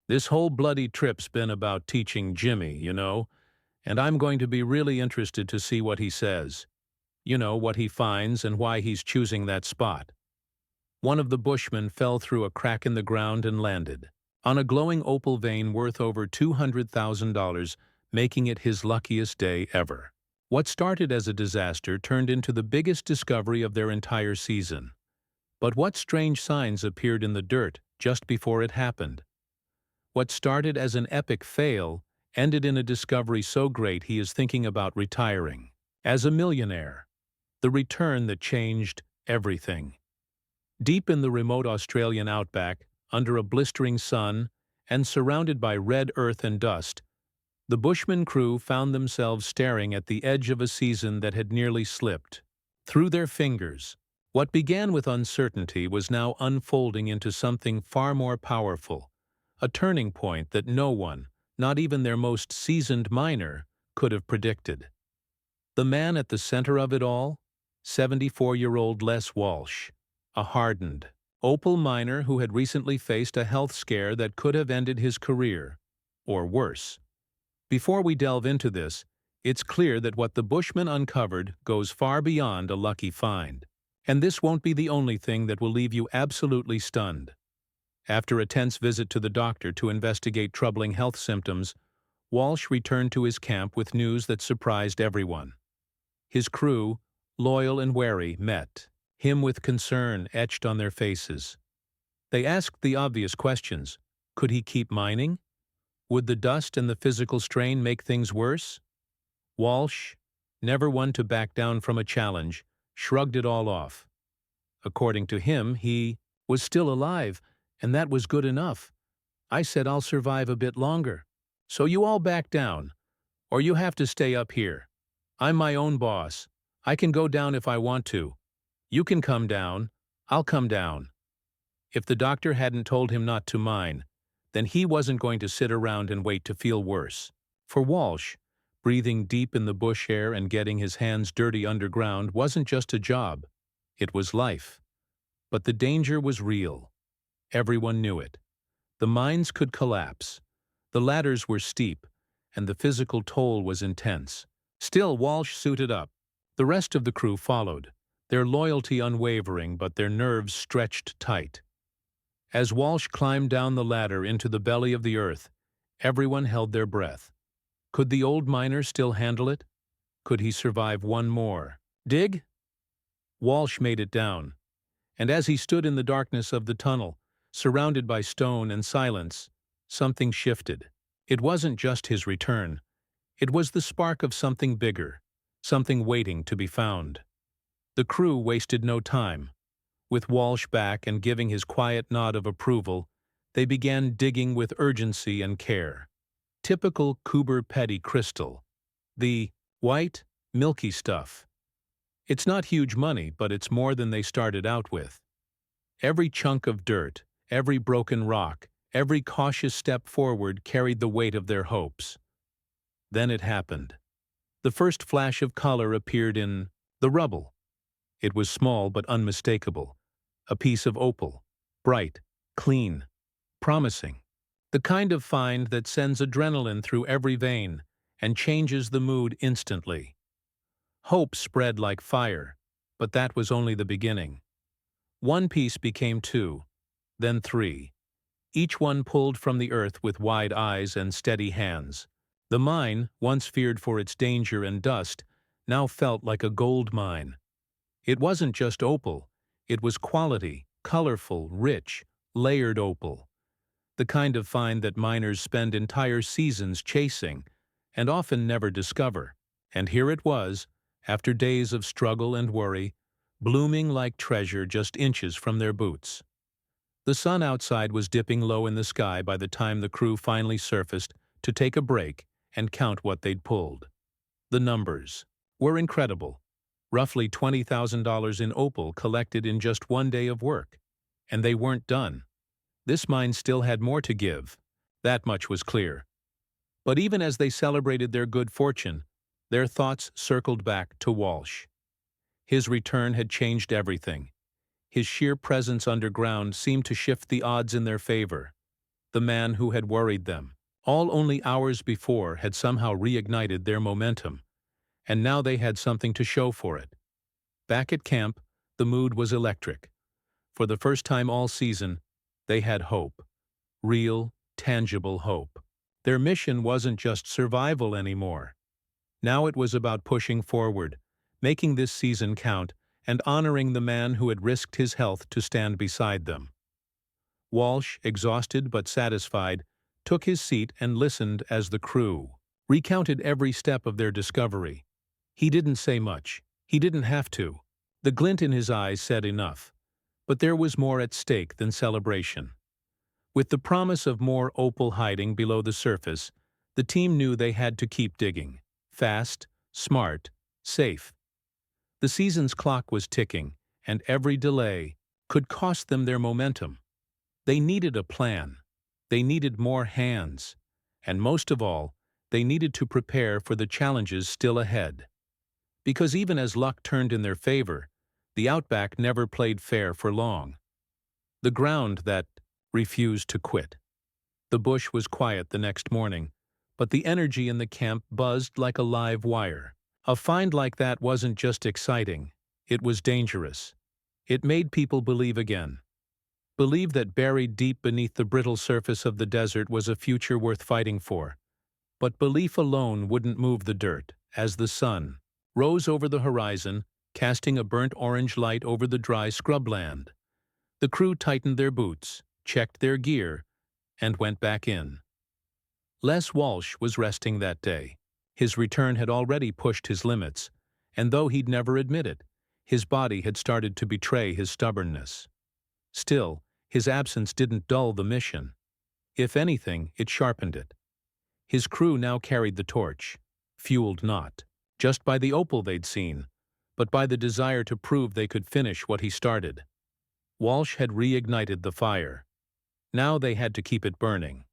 This whole bloody trip's been about teaching Jimmy, and I'm going to be really interested to see what he says. What he finds and why he's choosing that spot. One of the Bushmen fell through a crack in the ground and landed on a glowing opal vein worth over $200,000, making it his luckiest day ever. What started as a disaster turned into the biggest discovery of their entire season. But what strange signs appeared in the dirt just before it happened? What started as an epic fail ended in a discovery so great he is thinking about retiring as a millionaire. The return that changed everything. Deep in the remote Australian outback, under a blistering sun, and surrounded by red earth and dust, the Bushman crew found themselves staring at the edge of a season that had nearly slipped through their fingers. What began with uncertainty was now unfolding into something far more powerful, a turning point that no one, not even their most seasoned miner, could have predicted. The man at the center of it all? 74-year-old Les Walsh, a hardened opal miner who had recently faced a health scare that could have ended his career, or worse. Before we delve into this, it's clear that what the Bushman uncovered goes far beyond a lucky find. And this won't be the only thing that will leave you absolutely stunned. After a tense visit to the doctor to investigate troubling health symptoms, Walsh returned to his camp with news that surprised everyone. His crew, loyal and wary, met him with concern etched on their faces. They asked the obvious questions. Could he keep mining? Would the dust and the physical strain make things worse? Walsh, never one to back down from a challenge, shrugged it all off. According to him, he was still alive, and that was good enough. I said I'll survive a bit longer. So you all back down, or you have to stay up here. I'm my own boss. I can go down if I want to. You can come down. I'll come down. If the doctor hadn't told him not to mine, then he wasn't going to sit around and wait to feel worse. For Walsh, breathing deep in the bush air and getting his hands dirty underground wasn't just a job. It was life. But the danger was real. Everyone knew it. The mines could collapse. The ladders were steep, and the physical toll was intense. Still, Walsh suited up. The rest of the crew followed, their loyalty unwavering but their nerves stretched tight. As Walsh climbed down the ladder into the belly of the earth, everyone held their breath. Could the old miner still handle it? Could he survive one more dig? Walsh made it down, and as he stood in the darkness of the tunnel, surrounded by stone and silence, something shifted. It wasn't just his return. It was the spark of something bigger, something waiting to be found. The crew wasted no time. With Walsh back and giving his quiet nod of approval, they began digging with urgency and care. Typical Cooper Petty crystal. The white, milky stuff. It's not huge money, but it's more than they started out with. Every chunk of dirt, every broken rock, every cautious step forward carried the weight of their hopes. Then it happened. The first flash of color appeared in the rubble. It was small but unmistakable. A piece of opal. Bright, clean, promising. The kind of find that sends adrenaline through every vein and changes the mood instantly. Hope spread like fire, but that was only the beginning. One piece became two, then three. Each one pulled from the earth with wide eyes and steady hands. The mine, once feared for its danger and dust, now felt like a gold mine. It wasn't just opal. It was quality, colorful, rich, layered opal. The kind of find that miners spend entire seasons chasing and often never discover. And here it was, after days of struggle and worry, blooming like treasure just inches from their boots. The sun outside was dipping low in the sky by the time the crew finally surfaced to take a break and count what they'd pulled. The numbers were incredible. Roughly $20,000 in opal collected in just one day of work. And they weren't done. This mine still had more to give. That much was clear. But even as they celebrated their good fortune, their thoughts circled back to Walsh. His return had changed everything. His sheer presence underground seemed to shift the odds in their favor. the man who had worried them. All only hours before had somehow reignited their momentum, and now they had something to show for it. Back at camp, the mood was electric. For the first time all season, they had hope. Real, tangible hope. Their mission wasn't just survival anymore. Now it was about pushing forward, making this season count, and honoring the man who had risked his health to stand beside them. Walsh, exhausted but satisfied, took his seat and listened as the crew recounted every step of their discovery. He didn't say much. He didn't have to. The glint in his eyes said enough. But there was more at stake than celebration. With the promise of more opal hiding below the surface, the team knew they had to keep digging. Fast, smart, safe. The season's clock was ticking, and every delay could cost them their momentum. They needed a plan. They needed more hands. And most of all, they needed to prepare for the challenges still ahead. Because even as luck turned in their favor, the outback never played fair for long. The ground that refused to quit. The bush was quiet the next morning, but the energy in the camp buzzed like a live wire. A find like that wasn't just exciting, it was dangerous. It made people believe again. Believe that buried deep beneath the brittle surface of the desert was a future worth fighting for. But belief alone wouldn't move the dirt, as the sun rose over the horizon, casting a burnt orange light over the dry scrubland. The crew tightened their boots, checked their gear, and went back in. Les Walsh was resting that day. His return had already pushed his limits, and though he'd never admit it, his body had started to betray his stubbornness. Still, his absence didn't dull the mission. If anything, it sharpened it. His crew now carried the torch, fueled not just by the opal they'd seen, but by the desire to prove they could finish what he started. Walsh had reignited the fire. Now they had to keep it burning.